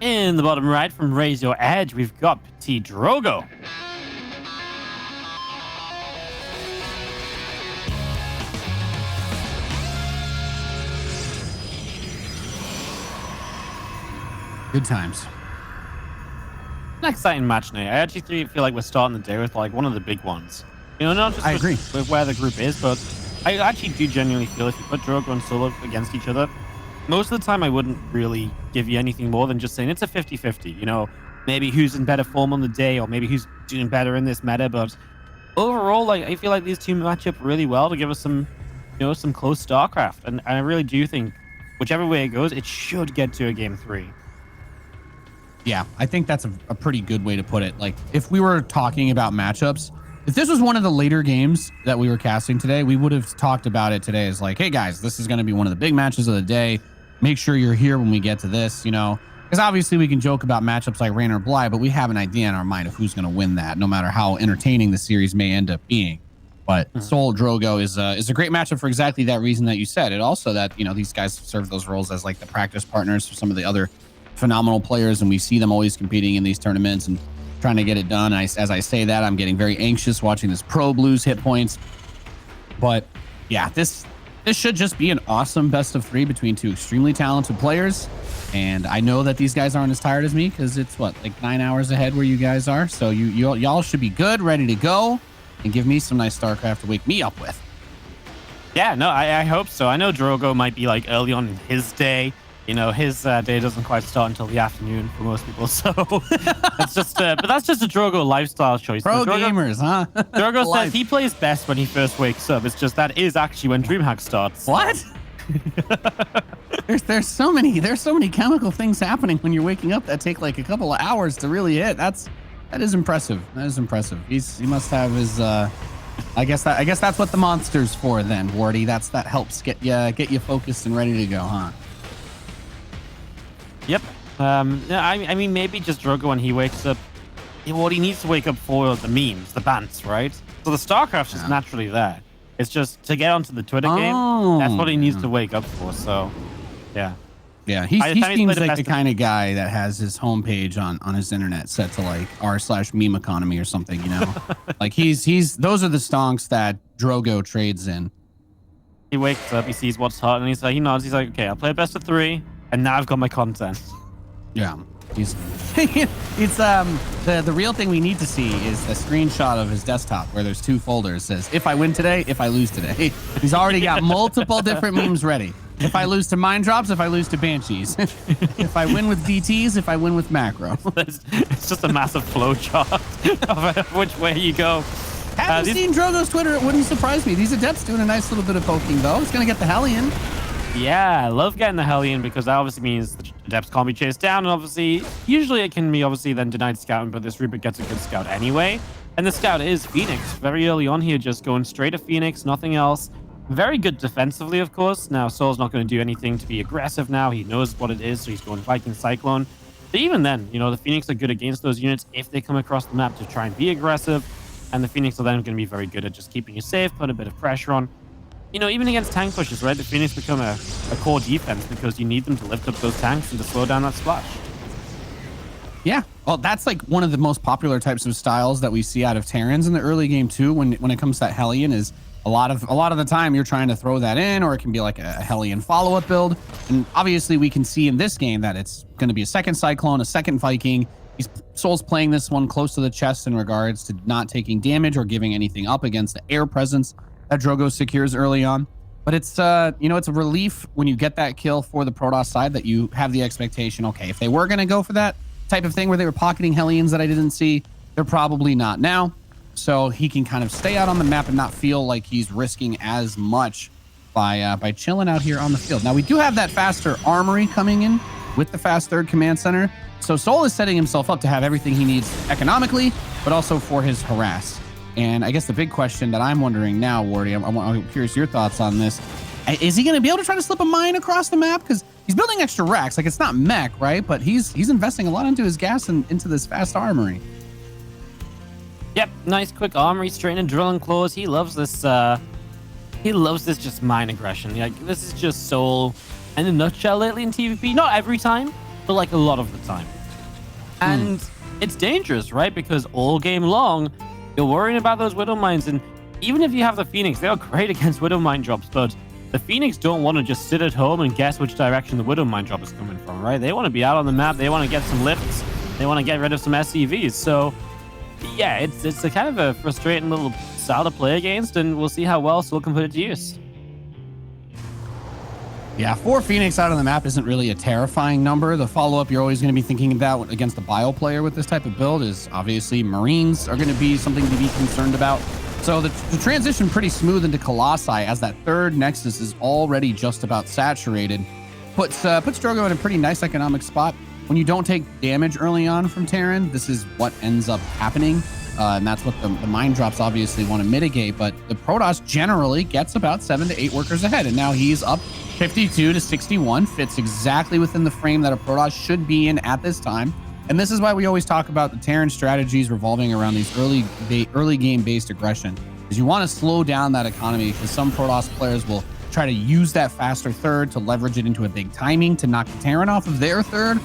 In the bottom right from Raise Your Edge, we've got PtitDrogo. Good times. An exciting match now. I actually feel like we're starting the day with like one of the big ones. You know, not just I agree with where the group is, but I actually do genuinely feel if you put Drogo and souL against each other, most of the time I wouldn't really give you anything more than just saying it's a 50-50. You know, maybe who's in better form on the day, or maybe who's doing better in this meta. But overall, like I feel like these two match up really well to give us some, you know, some close StarCraft. And I really do think whichever way it goes, it should get to a game 3. Yeah, I think that's a pretty good way to put it. Like, if we were talking about matchups, if this was one of the later games that we were casting today, we would have talked about it today as like, hey guys, this is going to be one of the big matches of the day. Make sure you're here when we get to this, you know, because obviously we can joke about matchups like Rain or Bly, but we have an idea in our mind of who's going to win that, no matter how entertaining the series may end up being. But souL Drogo is a great matchup for exactly that reason that you said. It also that, you know, these guys serve those roles as like the practice partners for some of the other phenomenal players, and we see them always competing in these tournaments and trying to get it done. As I say that, I'm getting very anxious watching this Pro lose hit points. But yeah, this should just be an awesome best of 3 between two extremely talented players. And I know that these guys aren't as tired as me because it's what, like 9 hours ahead where you guys are. So y'all should be good, ready to go, and give me some nice StarCraft to wake me up with. Yeah, no, I hope so. I know Drogo might be like early on in his day. You know, his day doesn't quite start until the afternoon for most people. So that's just, but that's just a Drogo lifestyle choice. Pro Drogo, gamers, huh? Drogo says he plays best when he first wakes up. It's just that is actually when DreamHack starts. What? there's so many chemical things happening when you're waking up that take like a couple of hours to really hit. That is impressive. That is impressive. He must have his I guess that's what the monster's for then, Wardy. That helps get you focused and ready to go, huh? Yep. Yeah, I mean, maybe just Drogo when he wakes up. What he needs to wake up for the memes, the bants, right? So the StarCraft's just naturally there. It's just to get onto the Twitter game. That's what he needs to wake up for. So, yeah. Yeah, he seems like the kind of guy that has his homepage on his internet set to like r/meme economy or something, you know? Like he's those are the stonks that Drogo trades in. He wakes up, he sees what's hot, and he nods. He's like, okay, I'll play best of 3. And now I've got my content. Yeah, it's the real thing we need to see is the screenshot of his desktop where there's 2 folders. It says if I win today, if I lose today. He's already got multiple different memes ready. If I lose to Mind Drops, if I lose to Banshees, if I win with DTs, if I win with Macro. It's just a massive flow chart of which way you go. Having seen Drogo's Twitter, it wouldn't surprise me. These Adepts doing a nice little bit of poking though. It's gonna get the Hellion. Yeah, I love getting the Hellion because that obviously means the Adepts can't be chased down. And obviously, usually it can be obviously then denied scouting, but this Rupert gets a good scout anyway. And the scout is Phoenix. Very early on here, just going straight to Phoenix, nothing else. Very good defensively, of course. Now, souL's not going to do anything to be aggressive now. He knows what it is, so he's going Viking Cyclone. But even then, you know, the Phoenix are good against those units if they come across the map to try and be aggressive. And the Phoenix are then going to be very good at just keeping you safe, put a bit of pressure on. You know, even against tank pushes, right? The Phoenix become a core defense because you need them to lift up those tanks and to slow down that splash. Yeah, well, that's like one of the most popular types of styles that we see out of Terrans in the early game too. When it comes to that Hellion, is a lot of the time you're trying to throw that in, or it can be like a Hellion follow-up build. And obviously, we can see in this game that it's going to be a second Cyclone, a second Viking. souL's playing this one close to the chest in regards to not taking damage or giving anything up against the air presence that Drogo secures early on. But it's you know, it's a relief when you get that kill for the Protoss side that you have the expectation, okay, if they were going to go for that type of thing where they were pocketing Hellions that I didn't see, they're probably not now. So he can kind of stay out on the map and not feel like he's risking as much by chilling out here on the field. Now we do have that faster armory coming in with the fast third command center. So souL is setting himself up to have everything he needs economically, but also for his harass. And I guess the big question that I'm wondering now, Wardy, I'm curious your thoughts on this. Is he going to be able to try to slip a mine across the map? Because he's building extra racks. Like, it's not mech, right? But he's investing a lot into his gas and into this fast armory. Yep, nice quick armory straight into drilling claws. He loves this. He loves this mine aggression. Like, this is just souL in a nutshell lately in TVP. Not every time, for like a lot of the time. And it's dangerous, right? Because all game long, you're worrying about those Widow Mines. And even if you have the Phoenix, they are great against Widow Mine drops, but the Phoenix don't want to just sit at home and guess which direction the Widow Mine drop is coming from, right? They want to be out on the map. They want to get some lifts. They want to get rid of some SCVs. So yeah, it's a kind of a frustrating little style to play against, and we'll see how well souL can put it to use. Yeah, 4 Phoenix out on the map isn't really a terrifying number. The follow-up you're always going to be thinking about against the bio player with this type of build is obviously Marines are going to be something to be concerned about. So the transition pretty smooth into Colossi as that third Nexus is already just about saturated. Puts Drogo in a pretty nice economic spot. When you don't take damage early on from Terran, this is what ends up happening. And that's what the mine drops obviously want to mitigate. But the Protoss generally gets about 7 to 8 workers ahead. And now he's up 52 to 61, fits exactly within the frame that a Protoss should be in at this time. And this is why we always talk about the Terran strategies revolving around these early game based aggression, is you want to slow down that economy, because some Protoss players will try to use that faster third to leverage it into a big timing to knock the Terran off of their third,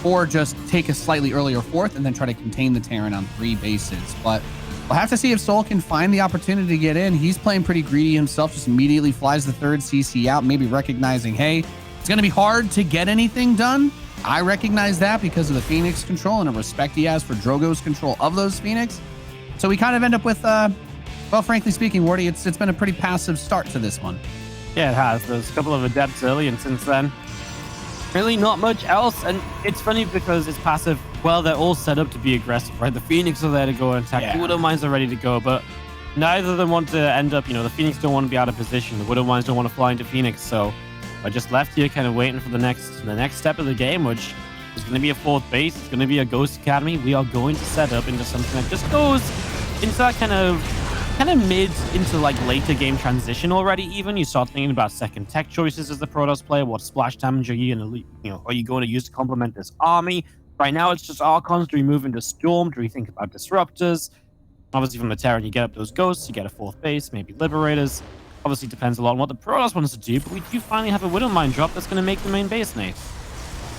or just take a slightly earlier fourth and then try to contain the Terran on 3 bases. But we'll have to see if souL can find the opportunity to get in. He's playing pretty greedy himself, just immediately flies the third CC out, maybe recognizing, hey, it's going to be hard to get anything done. I recognize that because of the Phoenix control and the respect he has for Drogo's control of those Phoenix. So we kind of end up with, well, frankly speaking, Wardy, it's been a pretty passive start to this one. Yeah, it has. There's a couple of adepts early, and since then, really not much else. And it's funny because it's passive. Well, they're all set up to be aggressive, right? The Phoenix are there to go and attack. Yeah. The Widow Mines are ready to go, but neither of them want to end up, the Phoenix don't want to be out of position. The Widow Mines don't want to fly into Phoenix. So I just left here kind of waiting for the next step of the game, which is going to be a 4th base. It's going to be a Ghost Academy. We are going to set up into something that just goes into that kind of mid into like later game transition already. Even you start thinking about second tech choices as the Protoss player. What splash damage are you going to, are you going to use to complement this army? Right now, it's just Archons. Do we move into Storm? Do we think about Disruptors? Obviously, from the Terran, you get up those Ghosts. You get a 4th base, maybe Liberators. Obviously, depends a lot on what the Protoss wants to do, but we do finally have a Widow Mine drop that's going to make the main base, Nate.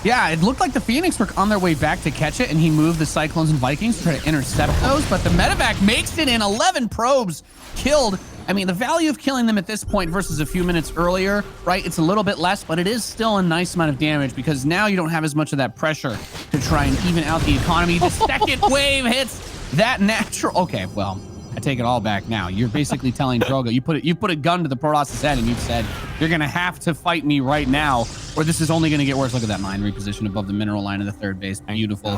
Yeah, it looked like the Phoenix were on their way back to catch it, and he moved the Cyclones and Vikings to try to intercept those, but the medevac makes it in. 11 probes killed. I mean, the value of killing them at this point versus a few minutes earlier, right? It's a little bit less, but it is still a nice amount of damage, because now you don't have as much of that pressure to try and even out the economy. The second wave hits that natural. Okay, well, I take it all back now. You're basically telling Drogo, you put a gun to the Protoss' head and you've said, you're going to have to fight me right now, or this is only going to get worse. Look at that mine reposition above the mineral line of the 3rd base. Beautiful.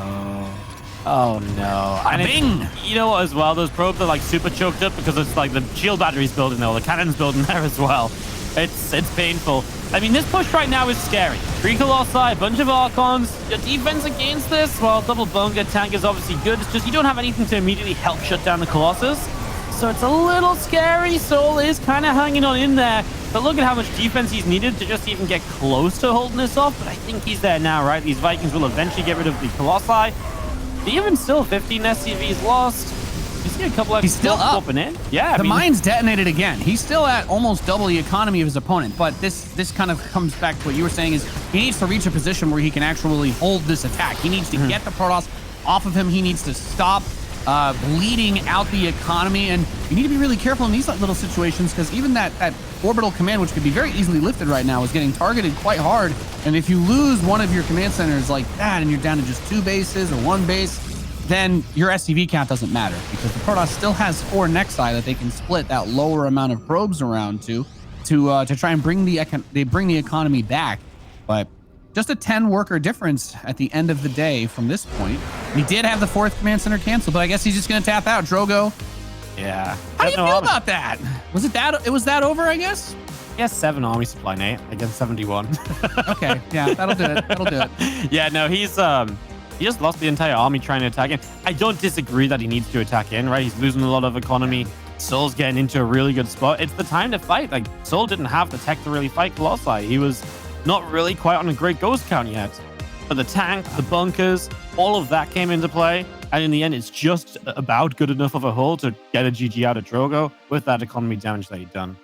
Oh no. And Bing! You know what as well? Those probes are like super choked up because it's like the shield battery's building there, or the cannon's building there as well. It's painful. I mean, this push right now is scary. 3 Colossi, a bunch of Archons. Your defense against this, well, double bunker tank is obviously good. It's just you don't have anything to immediately help shut down the Colossus. So it's a little scary. souL is kind of hanging on in there. But look at how much defense he's needed to just even get close to holding this off. But I think he's there now, right? These Vikings will eventually get rid of the Colossi. Even still, 15 SCVs lost. You see a couple of He's still up. Popping in. Yeah, the mine's detonated again. He's still at almost double the economy of his opponent, but this kind of comes back to what you were saying, is he needs to reach a position where he can actually hold this attack. He needs to get the Protoss off of him. He needs to stop bleeding out the economy, and you need to be really careful in these little situations, because even that orbital command, which could be very easily lifted right now, is getting targeted quite hard. And if you lose one of your command centers like that and you're down to just 2 bases or 1 base, then your SCV count doesn't matter, because the Protoss still has 4 Nexi that they can split that lower amount of probes around to try and bring the economy back. But just a 10 worker difference at the end of the day from this point. He did have the 4th command center canceled, but I guess he's just going to tap out. Drogo. Yeah. How do you feel about that? It was that over, I guess? He has 7 army supply, Nate, against 71. Okay, yeah, that'll do it. That'll do it. Yeah, no, he just lost the entire army trying to attack in. I don't disagree that he needs to attack in, right? He's losing a lot of economy. souL's getting into a really good spot. It's the time to fight. Like, souL didn't have the tech to really fight Colossi. He was not really quite on a great ghost count yet. But the tank, the bunkers, all of that came into play. And in the end, it's just about good enough of a hull to get a GG out of Drogo with that economy damage that he'd done.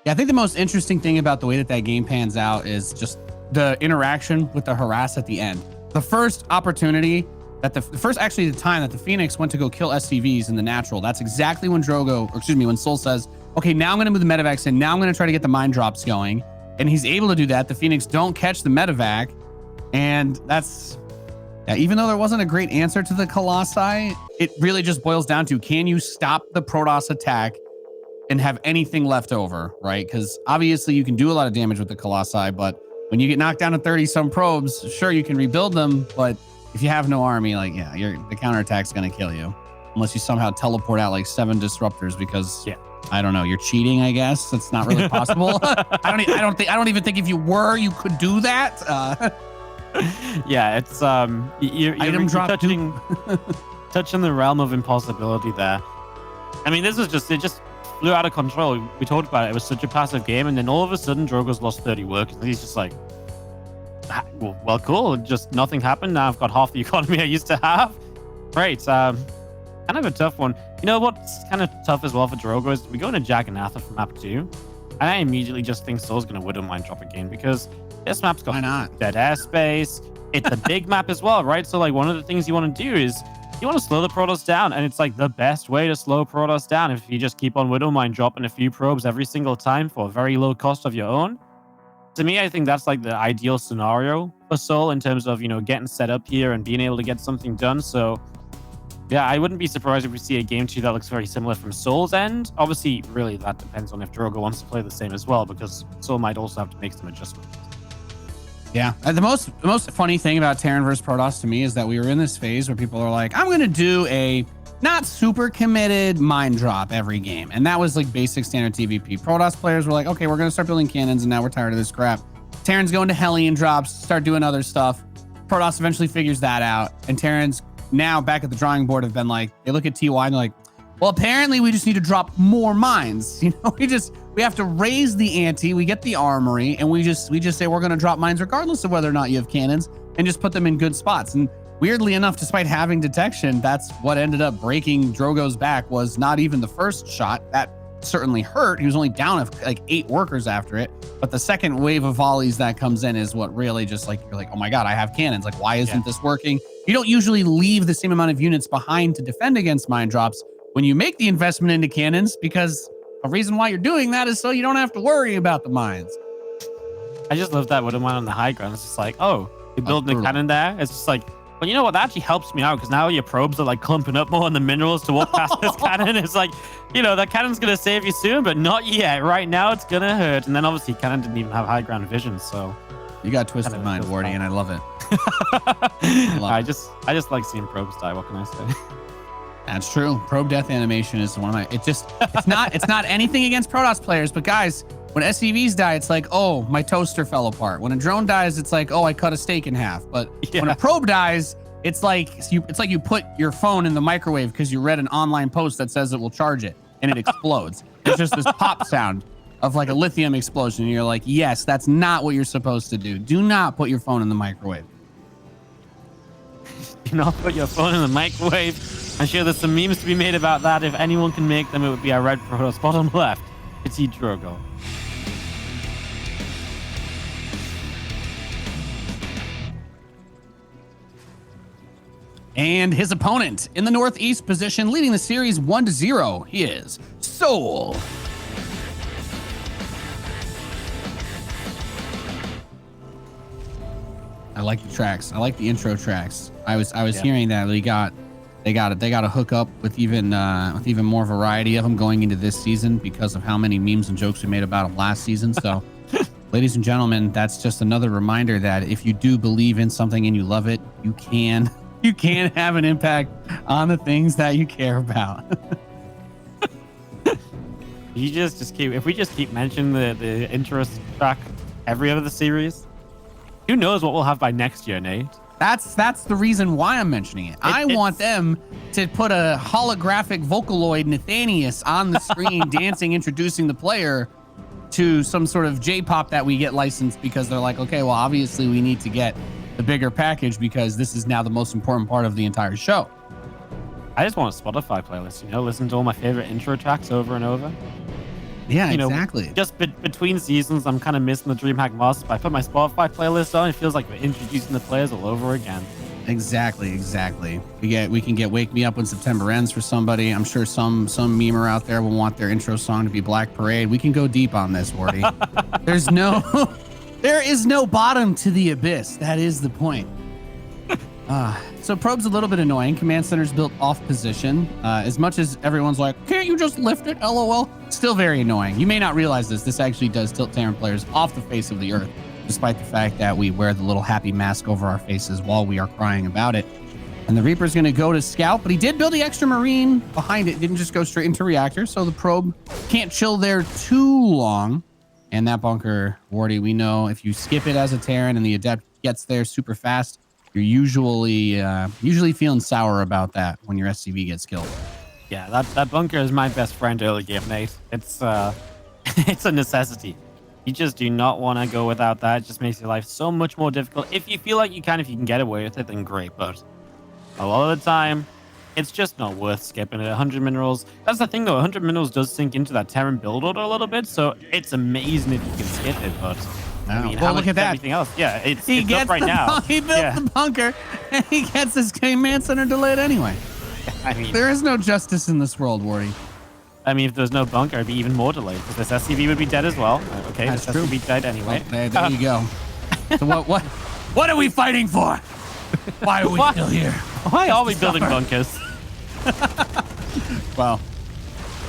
Yeah, I think the most interesting thing about the way that game pans out is just the interaction with the harass at the end. The first opportunity that the time that the Phoenix went to go kill SCVs in the natural, that's exactly when when souL says, okay, now I'm going to move the medevacs in. Now I'm going to try to get the mine drops going. And he's able to do that. The Phoenix don't catch the medevac. And that's, yeah, even though there wasn't a great answer to the Colossi, it really just boils down to, can you stop the Protoss attack and have anything left over, right? Because obviously you can do a lot of damage with the Colossi, but when you get knocked down to 30 some probes, sure, you can rebuild them, but if you have no army, like, yeah, the counterattack's gonna kill you. Unless you somehow teleport out like 7 disruptors because, yeah, I don't know, you're cheating, I guess. That's not really possible. I don't even think if you were, you could do that. Yeah, it's you're touching the realm of impossibility there. I mean, this is it just flew out of control. We talked about it. It was such a passive game, and then all of a sudden, Drogo's lost 30 workers, and he's just like, well, cool. Just nothing happened. Now I've got half the economy I used to have. Great. Kind of a tough one. You know what's kind of tough as well for Drogo is we go into Jagannatha for map 2, and I immediately just think souL's going to Widow Mine drop again because this map's got dead airspace. It's a big map as well, right? So like one of the things you want to do is you want to slow the Protoss down, and it's like the best way to slow Protoss down if you just keep on Widow Mine dropping a few probes every single time for a very low cost of your own. To me, I think that's like the ideal scenario for souL in terms of, you know, getting set up here and being able to get something done. So yeah, I wouldn't be surprised if we see a game 2 that looks very similar from souL's end. Obviously, really, that depends on if Drogo wants to play the same as well, because souL might also have to make some adjustments. Yeah, the most funny thing about Terran versus Protoss to me is that we were in this phase where people are like, I'm going to do a not super committed mine drop every game. And that was like basic standard TVP. Protoss players were like, okay, we're going to start building cannons, and now we're tired of this crap. Terrans go into Hellion drops, start doing other stuff. Protoss eventually figures that out. And Terrans now back at the drawing board have been like, they look at TY and they're like, well, apparently we just need to drop more mines. You know, we have to raise the ante. We get the armory, and we just say we're going to drop mines regardless of whether or not you have cannons, and just put them in good spots. And weirdly enough, despite having detection, that's what ended up breaking Drogo's back. Was not even the first shot. That certainly hurt. He was only down like 8 workers after it. But the second wave of volleys that comes in is what really just like, you're like, oh my God, I have cannons. Like, why isn't this working? You don't usually leave the same amount of units behind to defend against mine drops when you make the investment into cannons, because a reason why you're doing that is so you don't have to worry about the mines. I just love that Widow Mine on the high ground. It's just like, oh, you're building a cannon there. It's just like, well, you know what? That actually helps me out because now your probes are like clumping up more on the minerals to walk past this cannon. It's like, you know, that cannon's going to save you soon, but not yet. Right now, it's going to hurt. And then obviously, cannon didn't even have high ground vision. So you got twisted mind, Wardy, and I love it. I just like seeing probes die. What can I say? That's true. Probe death animation is one of my, it's not anything against Protoss players, but guys, when SCVs die, it's like, oh, my toaster fell apart. When a drone dies, it's like, oh, I cut a steak in half. But when a probe dies, it's like you put your phone in the microwave because you read an online post that says it will charge it, and it explodes. It's just this pop sound of like a lithium explosion. And you're like, yes, that's not what you're supposed to do. Do not put your phone in the microwave. Do not put your phone in the microwave. I'm sure there's some memes to be made about that. If anyone can make them, it would be our red Protoss bottom left. PtitDrogo. And his opponent in the northeast position, leading the series 1-0, he is souL. I like the tracks. I like the intro tracks. I was hearing that they got to hook up with even more variety of them going into this season because of how many memes and jokes we made about them last season. So, ladies and gentlemen, that's just another reminder that if you do believe in something and you love it, you can have an impact on the things that you care about. You just keep, if we just keep mentioning the intro track every other series, who knows what we'll have by next year, Nate? That's the reason why I'm mentioning it. I want them to put a holographic Vocaloid Nathanius on the screen dancing, introducing the player to some sort of J-pop that we get licensed because they're like, okay, well, obviously we need to get the bigger package because this is now the most important part of the entire show. I just want a Spotify playlist, you know, listen to all my favorite intro tracks over and over. Yeah, you know, exactly. just between seasons, I'm kind of missing the DreamHack Masters. But I put my Spotify playlist on. It feels like we're introducing the players all over again. Exactly. We can get "Wake Me Up When September Ends" for somebody. I'm sure some memer out there will want their intro song to be "Black Parade." We can go deep on this, Wardy. There is no bottom to the abyss. That is the point. So probe's a little bit annoying. Command center's built off position. As much as everyone's like, can't you just lift it? LOL. Still very annoying. You may not realize this. This actually does tilt Terran players off the face of the earth, despite the fact that we wear the little happy mask over our faces while we are crying about it. And the Reaper's going to go to scout, but he did build the extra Marine behind it. Didn't just go straight into reactor, so the probe can't chill there too long. And that bunker, Wardy, we know if you skip it as a Terran and the Adept gets there super fast, you're usually feeling sour about that when your SCV gets killed. Yeah, that bunker is my best friend early game, Nate. It's it's a necessity. You just do not want to go without that. It just makes your life so much more difficult. If you feel like you can, if you can get away with it, then great. But a lot of the time, it's just not worth skipping it. 100 minerals. That's the thing, though. 100 minerals does sink into that Terran build order a little bit, so it's amazing if you can skip it. But I mean, well, look at that. Everything else, yeah, it's gets up right now. He built the bunker, and he gets his command center delayed anyway. I mean, there is no justice in this world, Wardy. I mean, if there's no bunker, it'd be even more delayed because this SCV would be dead as well. Okay, that's this true. SCV would be dead anyway. Well, there you go. So what are we fighting for? Why are we still here? Why are we building bunkers? Well,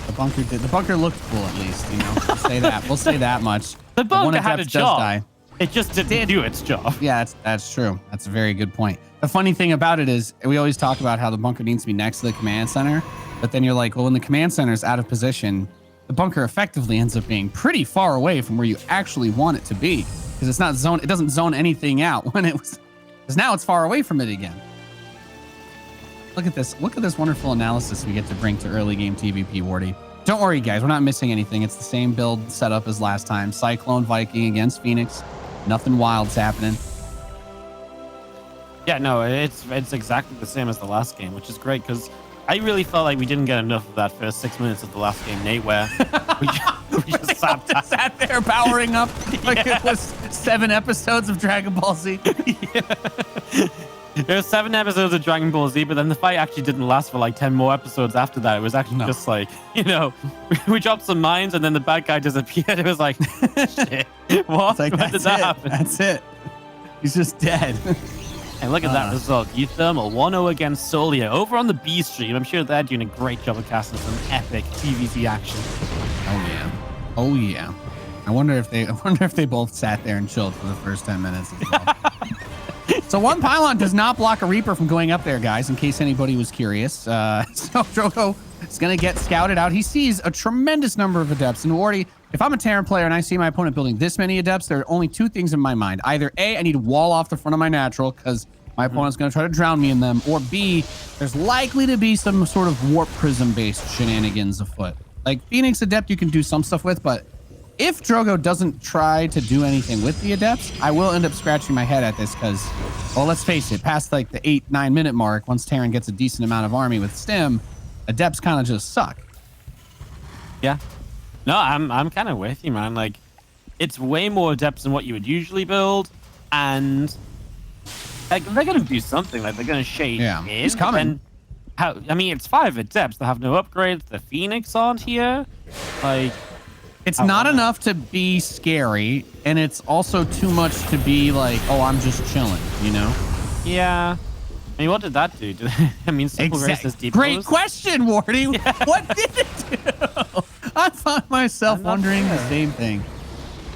the bunker looked cool at least, you know. We'll say that much. The bunker had a job. It just didn't do its job. Yeah, that's true. That's a very good point. The funny thing about it is we always talk about how the bunker needs to be next to the command center, but then you're like, well, when the command center is out of position, the bunker effectively ends up being pretty far away from where you actually want it to be because it's not zone. It doesn't zone anything out when it was, because now it's far away from it again. Look at this. Look at this wonderful analysis we get to bring to early game TVP, Wardy. Don't worry, guys. We're not missing anything. It's the same build setup as last time. Cyclone Viking against Phoenix. Nothing wild's happening. Yeah, no, it's exactly the same as the last game, which is great because I really felt like we didn't get enough of that first 6 minutes of the last game, Nate, where we just sat there powering up like it was 7 episodes of Dragon Ball Z. Yeah. There were 7 episodes of Dragon Ball Z, but then the fight actually didn't last for like 10 more episodes after that. It was actually just like, you know, we dropped some mines and then the bad guy disappeared. It was like, shit, what? Like, when did that happen? That's it. He's just dead. And look at that result. Uthermal 1-0 against souL here. Over on the B stream, I'm sure they're doing a great job of casting some epic TVC action. Oh, yeah. Oh, yeah. I wonder if they both sat there and chilled for the first 10 minutes as well. So one pylon does not block a Reaper from going up there, guys, in case anybody was curious. So Drogo is going to get scouted out. He sees a tremendous number of Adepts. And Wardy, if I'm a Terran player and I see my opponent building this many Adepts, there are only 2 things in my mind. Either A, I need to wall off the front of my natural because my opponent's going to try to drown me in them. Or B, there's likely to be some sort of warp prism-based shenanigans afoot. Like Phoenix Adept you can do some stuff with, but if Drogo doesn't try to do anything with the Adepts, I will end up scratching my head at this because, well, let's face it, past like the 8-9 minute mark, once Terran gets a decent amount of army with Stim, Adepts kind of just suck. Yeah. No, I'm kind of with you, man. Like, it's way more Adepts than what you would usually build, and like they're gonna do something. Like they're gonna shade in. He's coming. I mean, it's 5 Adepts. They have no upgrades. The Phoenix aren't here. Like. It's not enough to be scary, and it's also too much to be like, oh, I'm just chilling, you know? Yeah. I mean, what did that do? I mean, simple racist deep. Great question, Wardy. Yeah. What did it do? I found myself wondering the same thing.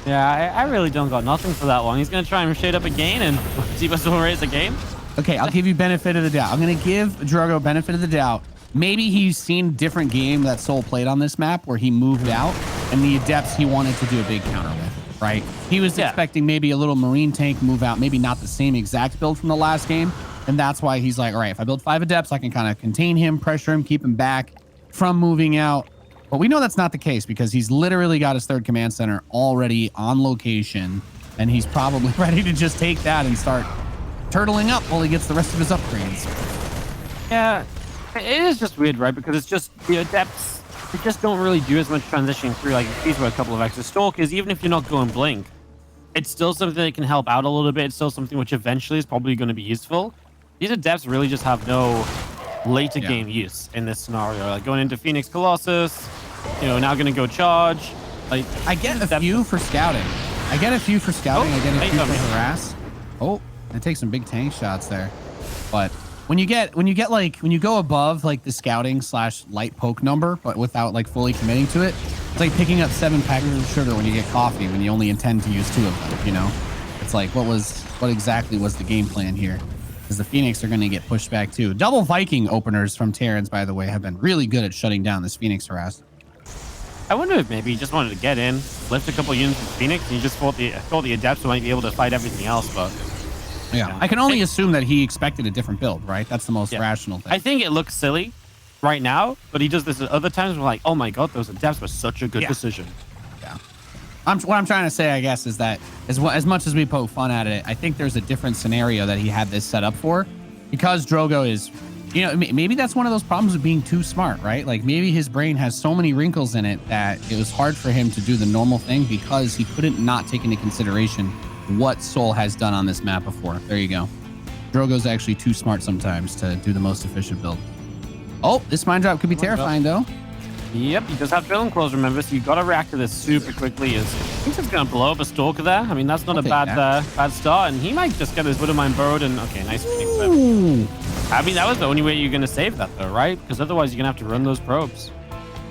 Yeah, I really don't got nothing for that one. He's going to try and shade up again and see if will raise again. Okay, I'll give you benefit of the doubt. I'm going to give Drogo benefit of the doubt. Maybe he's seen a different game that souL played on this map where he moved out, and the Adepts he wanted to do a big counter with, right? He was expecting maybe a little Marine tank move out, maybe not the same exact build from the last game, and that's why he's like, all right, if I build 5 Adepts, I can kind of contain him, pressure him, keep him back from moving out. But we know that's not the case because he's literally got his 3rd command center already on location, and he's probably ready to just take that and start turtling up while he gets the rest of his upgrades. Yeah. It is just weird, right? Because it's just the Adepts they just don't really do as much transitioning through. Like these were a couple of extra stalkers. Even if you're not going blink, it's still something that can help out a little bit. It's still something which eventually is probably going to be useful. These adepts really just have no later game use in this scenario. Like going into Phoenix Colossus, now going to go charge. Like I get a few for scouting. I get a few for scouting. I get a few for harass. Oh, I take some big tank shots there. But when you go above like the scouting / light poke number, but without like fully committing to it, it's like picking up 7 packets of sugar when you get coffee when you only intend to use 2 of them. It's like what exactly was the game plan here? Because the Phoenix are going to get pushed back too. Double Viking openers from Terrans, by the way, have been really good at shutting down this Phoenix harass. I wonder if maybe he just wanted to get in, lift a couple units with Phoenix, and he just thought the adepts might be able to fight everything else, but... Yeah, I can only assume that he expected a different build, right? That's the most rational thing. I think it looks silly right now, but he does this at other times. We're like, oh my god, those adepts were such a good decision. Yeah. What I'm trying to say, I guess, is that as much as we poke fun at it, I think there's a different scenario that he had this set up for, because Drogo is... maybe that's one of those problems of being too smart, right? Like maybe his brain has so many wrinkles in it that it was hard for him to do the normal thing because he couldn't not take into consideration what souL has done on this map before. There you go. Drogo's actually too smart sometimes to do the most efficient build. Oh, this mine drop could be terrifying though. Yep, he does have drilling claws, remember, so you got to react to this super quickly. I think he's going to blow up a stalker there. I mean, that's not a bad start, and he might just get his Widowmine burrowed, and okay, nice Phoenix there. I mean, that was the only way you're going to save that, though, right? Because otherwise, you're going to have to run those probes.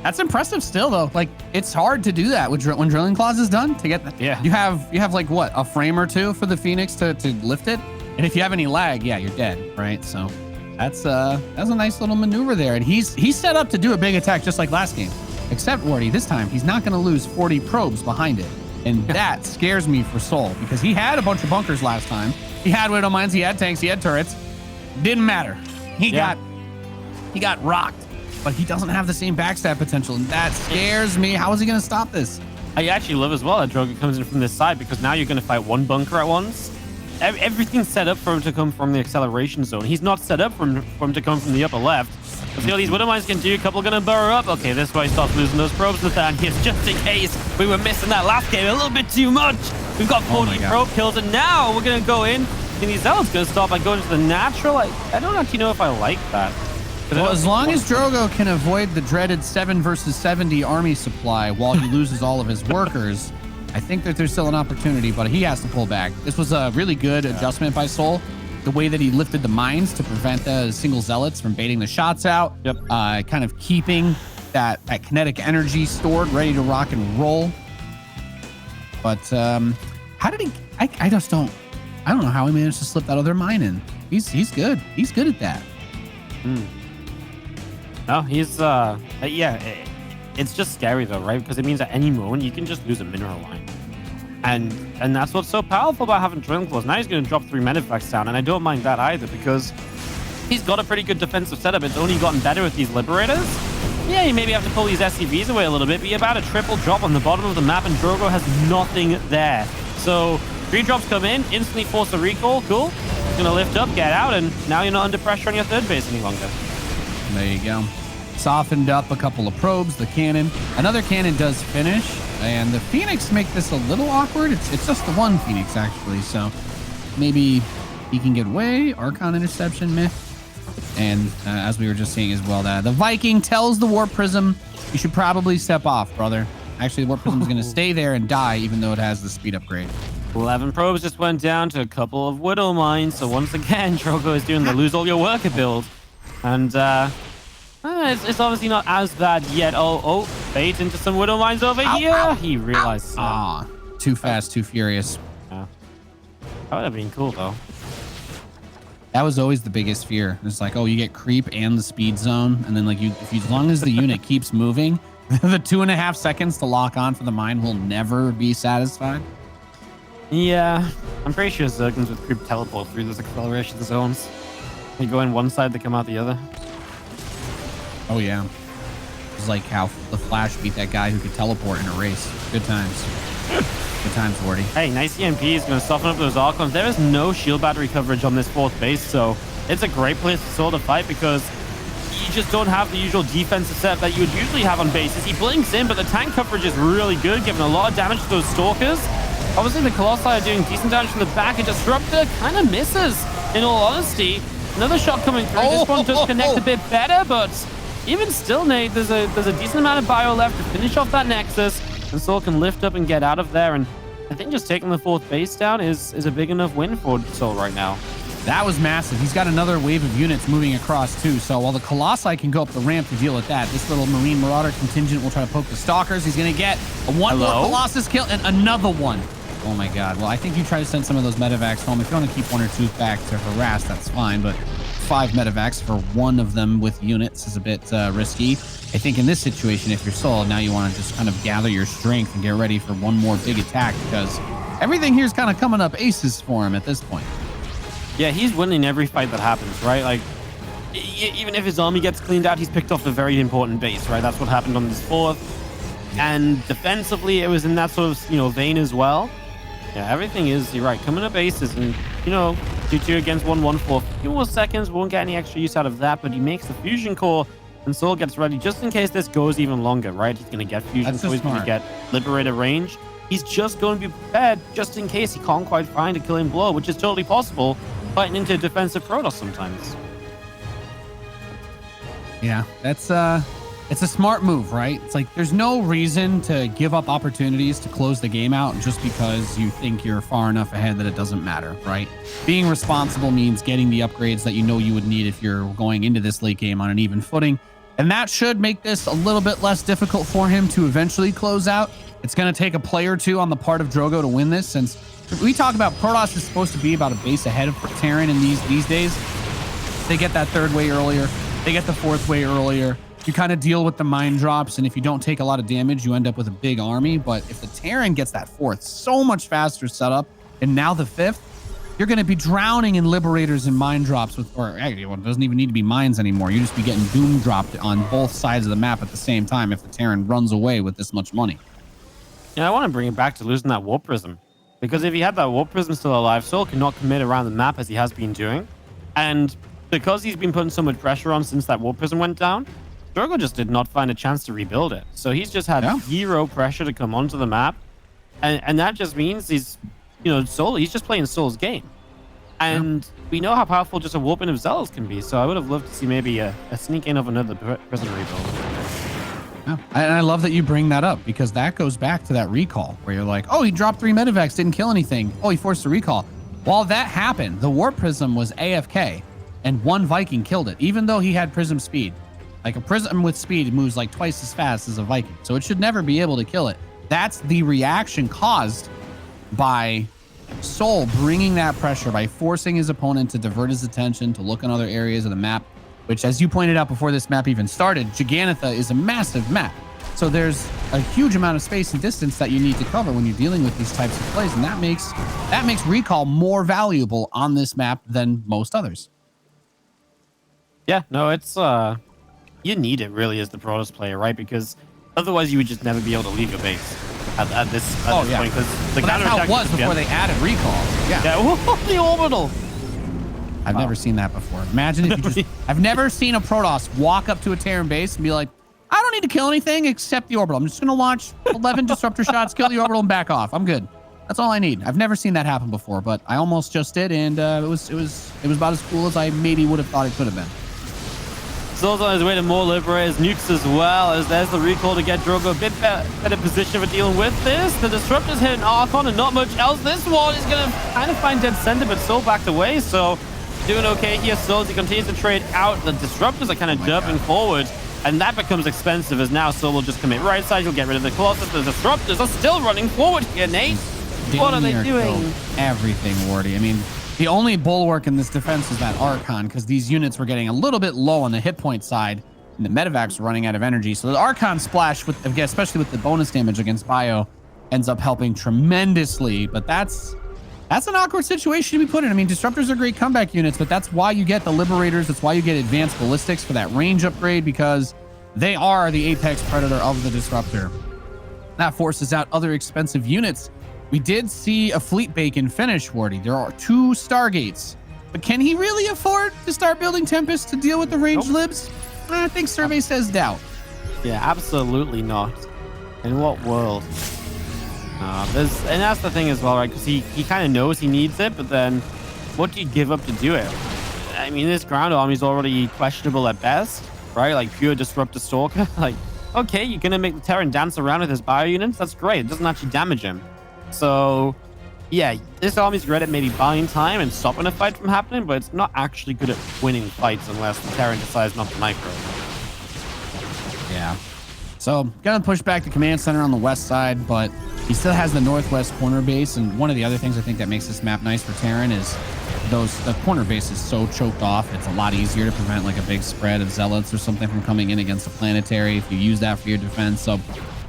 That's impressive still, though. Like, it's hard to do that when drilling claws is done to get that. Yeah. You have like, what, a frame or two for the Phoenix to lift it? And if you have any lag, yeah, you're dead, right? So... That's a nice little maneuver there. And he's set up to do a big attack just like last game. Except, Wardy, this time he's not going to lose 40 probes behind it. And that scares me for souL, because he had a bunch of bunkers last time. He had widow mines, he had tanks, he had turrets. Didn't matter. He got rocked. But he doesn't have the same backstab potential. And that scares me. How is he going to stop this? I actually love as well that Drogo comes in from this side, because now you're going to fight one bunker at once. Everything's set up for him to come from the acceleration zone. He's not set up for him to come from the upper left. Let's see what these Widow Mines can do. A couple are going to burrow up. Okay, this way he starts losing those probes with that. And here's just in case we were missing that last game a little bit too much. We've got 40 probe kills, and now we're going to go in. And these Zealots going to start by going to the natural. I don't actually know if I like that. Well, as long as Drogo can avoid the dreaded 7 versus 70 army supply while he loses all of his workers, I think that there's still an opportunity, but he has to pull back. This was a really good adjustment by souL. The way that he lifted the mines to prevent the single zealots from baiting the shots out. Yep. Kind of keeping that kinetic energy stored, ready to rock and roll. But how did he? I don't know how he managed to slip that other mine in. He's good. He's good at that. No, he's it's just scary though, right? Because it means at any moment you can just lose a mineral line. And that's what's so powerful about having drilling claws. Now he's going to drop 3 Medivacs down, and I don't mind that either, because he's got a pretty good defensive setup. It's only gotten better with these Liberators. Yeah, you maybe have to pull these SCVs away a little bit, but you're about a triple drop on the bottom of the map, and Drogo has nothing there. So 3 drops come in, instantly force a recall. Cool. He's going to lift up, get out, and now you're not under pressure on your third base any longer. There you go. Softened up a couple of probes, the cannon. Another cannon does finish, and the Phoenix make this a little awkward. It's just the one Phoenix, actually, so maybe he can get away. Archon interception, meh. And as we were just seeing as well, the Viking tells the Warp Prism, you should probably step off, brother. Actually, the Warp Prism is going to stay there and die, even though it has the speed upgrade. 11 probes just went down to a couple of Widow Mines, so once again, Drogo is doing the lose all your worker build. And it's obviously not as bad yet. Oh, bait into some Widow Mines over here. Ow. He realized. Too fast, too furious. Yeah. That would have been cool, though. That was always the biggest fear. It's like, oh, you get creep and the speed zone. And then, like, as long as the unit keeps moving, the 2.5 seconds to lock on for the mine will never be satisfied. Yeah. I'm pretty sure Zerglings with creep teleport through those acceleration zones. They go in one side, they come out the other. Oh, yeah. It's like how the Flash beat that guy who could teleport in a race. Good times. Good times, Wardy. Hey, nice EMP is going to soften up those Archons. There is no shield battery coverage on this 4th base, so it's a great place for souL to fight, because you just don't have the usual defensive setup that you would usually have on bases. He blinks in, but the tank coverage is really good, giving a lot of damage to those Stalkers. Obviously, the Colossi are doing decent damage from the back. A Disruptor kind of misses, in all honesty. Another shot coming through. This one does connect a bit better, but even still, Nate, there's a decent amount of bio left to finish off that Nexus, and souL can lift up and get out of there. And I think just taking the 4th base down is a big enough win for souL right now. That was massive. He's got another wave of units moving across too. So while the Colossi can go up the ramp to deal with that, this little Marine Marauder contingent will try to poke the Stalkers. He's going to get one more Colossus kill and another one. Oh my God. Well, I think you try to send some of those medevacs home. If you want to keep 1 or 2 back to harass, that's fine. But 5 medevacs for 1 of them with units is a bit risky. I think in this situation, if you're souL, now you want to just kind of gather your strength and get ready for one more big attack, because everything here is kind of coming up aces for him at this point. Yeah, he's winning every fight that happens, right? Like, even if his army gets cleaned out, he's picked off a very important base, right? That's what happened on this 4th. And defensively, it was in that sort of, vein as well. Yeah, everything is, you're right, coming up aces. And, 2-2 against 1-1 for a few more seconds. Won't get any extra use out of that, but he makes the fusion core, and souL gets ready just in case this goes even longer, right? He's going to get fusion, so he's going to get Liberator range. He's just going to be prepared just in case he can't quite find a killing blow, which is totally possible fighting into a defensive Protoss sometimes. Yeah, that's it's a smart move, right? It's like there's no reason to give up opportunities to close the game out just because you think you're far enough ahead that it doesn't matter, right? Being responsible means getting the upgrades that you know you would need if you're going into this late game on an even footing. And that should make this a little bit less difficult for him to eventually close out. It's going to take a play or 2 on the part of Drogo to win this, since we talk about Protoss is supposed to be about a base ahead of Terran in these days. They get that 3rd way earlier. They get the 4th way earlier. You kind of deal with the mine drops, and if you don't take a lot of damage, you end up with a big army. But if the Terran gets that 4th so much faster setup, and now the 5th, you're going to be drowning in Liberators and mine drops or actually, it doesn't even need to be mines anymore. You just be getting doom dropped on both sides of the map at the same time if the Terran runs away with this much money. Yeah, I want to bring it back to losing that Warp Prism. Because if he had that Warp Prism still alive, souL cannot commit around the map as he has been doing. And because he's been putting so much pressure on since that Warp Prism went down, Drogo just did not find a chance to rebuild it. So he's just had zero pressure to come onto the map. And that just means he's, souL, he's just playing souL's game. And we know how powerful just a Warping of Zealots can be. So I would have loved to see maybe a sneak in of another Prism rebuild. Yeah. And I love that you bring that up, because that goes back to that recall where you're like, oh, he dropped 3 medevacs, didn't kill anything. Oh, he forced a recall. While that happened, the Warp Prism was AFK and 1 Viking killed it, even though he had Prism speed. Like a Prism with speed moves like twice as fast as a Viking. So it should never be able to kill it. That's the reaction caused by souL bringing that pressure, by forcing his opponent to divert his attention, to look in other areas of the map, which, as you pointed out before this map even started, Gigantha is a massive map. So there's a huge amount of space and distance that you need to cover when you're dealing with these types of plays. And that makes recall more valuable on this map than most others. Yeah, no, it's you need it really as the Protoss player, right? Because otherwise you would just never be able to leave your base at this point. Because that's how it was before they added recall. Yeah, the orbital. I've never seen that before. Imagine if you just... I've never seen a Protoss walk up to a Terran base and be like, I don't need to kill anything except the orbital. I'm just going to launch 11 disruptor shots, kill the orbital, and back off. I'm good. That's all I need. I've never seen that happen before, but I almost just did, and it was about as cool as I maybe would have thought it could have been. souL's on his way to more Liberators, nukes as well, as there's the recall to get Drogo a bit better position for dealing with this. The Disruptor's hit an Archon and not much else. This one is going to kind of find dead center, but souL backed away, so doing okay here. souL, as he continues to trade out, the Disruptors are kind of jumping forward, and that becomes expensive as now souL will just commit right side. He'll get rid of the Colossus. The Disruptors are still running forward here, Nate. What are they doing? Everything, Wardy. I mean, the only bulwark in this defense is that Archon, because these units were getting a little bit low on the hit point side, and the medevacs were running out of energy. So the Archon splash, especially with the bonus damage against Bio, ends up helping tremendously. But that's an awkward situation to be put in. I mean, Disruptors are great comeback units, but that's why you get the Liberators. That's why you get advanced ballistics for that range upgrade, because they are the apex predator of the Disruptor. That forces out other expensive units. We did see a Fleet Bacon finish, Wardy. There are 2 Stargates, but can he really afford to start building Tempest to deal with the ranged libs? I think survey says doubt. Yeah, absolutely not. In what world? And that's the thing as well, right? Because he kind of knows he needs it, but then what do you give up to do it? I mean, this ground army is already questionable at best, right? Like pure disruptor stalker. Like, okay, you're gonna make the Terran dance around with his bio units. That's great. It doesn't actually damage him. So, yeah, this army's great at maybe buying time and stopping a fight from happening, but it's not actually good at winning fights unless the Terran decides not to micro. Yeah. So, gonna push back the command center on the west side, but he still has the northwest corner base. And one of the other things I think that makes this map nice for Terran is the corner base is so choked off. It's a lot easier to prevent like a big spread of zealots or something from coming in against a planetary if you use that for your defense. So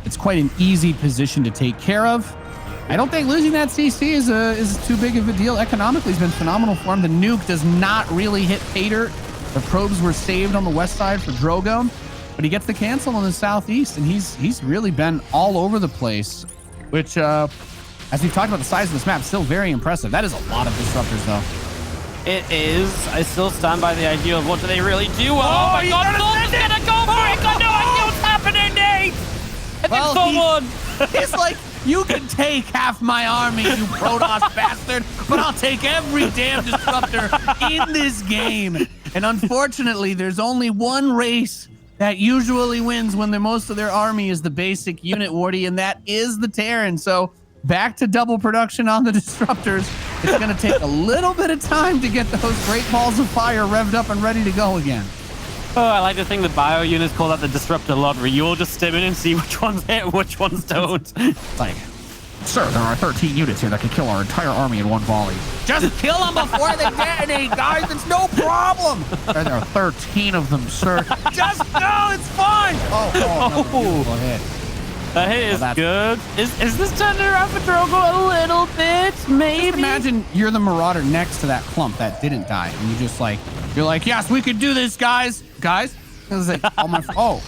it's quite an easy position to take care of. I don't think losing that CC is too big of a deal. Economically, it's been phenomenal for him. The nuke does not really hit pay dirt. The probes were saved on the west side for Drogo, but he gets the cancel on the southeast, and he's really been all over the place, which, as we've talked about, the size of this map, still very impressive. That is a lot of disruptors, though. It is. I still stand by the idea of what do they really do? Oh my God, Thor's gonna go for it! Got no idea what's happening, Nate! I think someone... He's like, you can take half my army, you Protoss bastard, but I'll take every damn disruptor in this game. And unfortunately, there's only one race that usually wins when most of their army is the basic unit, Wardy, and that is the Terran. So back to double production on the disruptors. It's going to take a little bit of time to get those great balls of fire revved up and ready to go again. Oh, I like to think the bio units call that the disruptor lottery. You all just stim in and see which ones hit and which ones don't. Like, sir, there are 13 units here that can kill our entire army in one volley. Just kill them before they detonate, guys. It's no problem. There are 13 of them, sir. Just go. It's fine. Oh, beautiful hit. That hit is good. Is this turning around for Drogo a little bit? Maybe. Just imagine you're the Marauder next to that clump that didn't die, and you're like, yes, we can do this, guys. Guys, this is like, all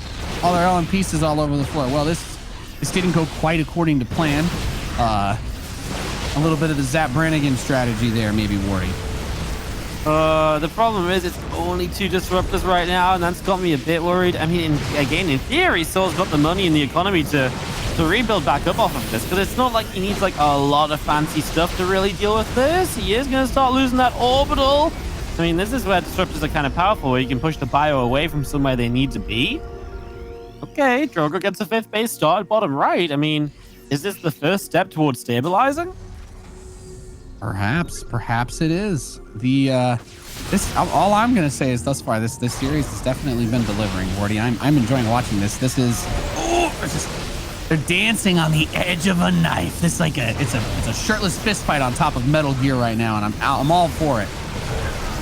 their all in pieces all over the floor. Well, this didn't go quite according to plan. A little bit of the Zap Brannigan strategy there, maybe, Wardy. The problem is it's only 2 disruptors right now, and that's got me a bit worried. I mean, in theory, soul's got the money in the economy to rebuild back up off of this, because it's not like he needs like a lot of fancy stuff to really deal with this. He is going to start losing that orbital. I mean, this is where disruptors are kind of powerful, where you can push the bio away from somewhere they need to be. Okay, Drogo gets a 5th base start bottom right. I mean, is this the first step towards stabilizing? Perhaps it is. All I'm gonna say is thus far this series has definitely been delivering, Wardy. I'm enjoying watching this. This is they're dancing on the edge of a knife. This is it's a shirtless fist fight on top of Metal Gear right now, and I'm all for it.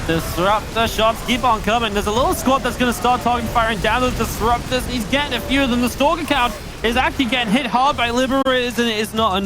Disruptor shots keep on coming. There's a little squad that's going to start firing down those disruptors. He's getting a few of them. The stalker count is actually getting hit hard by Liberators, and it is not enough.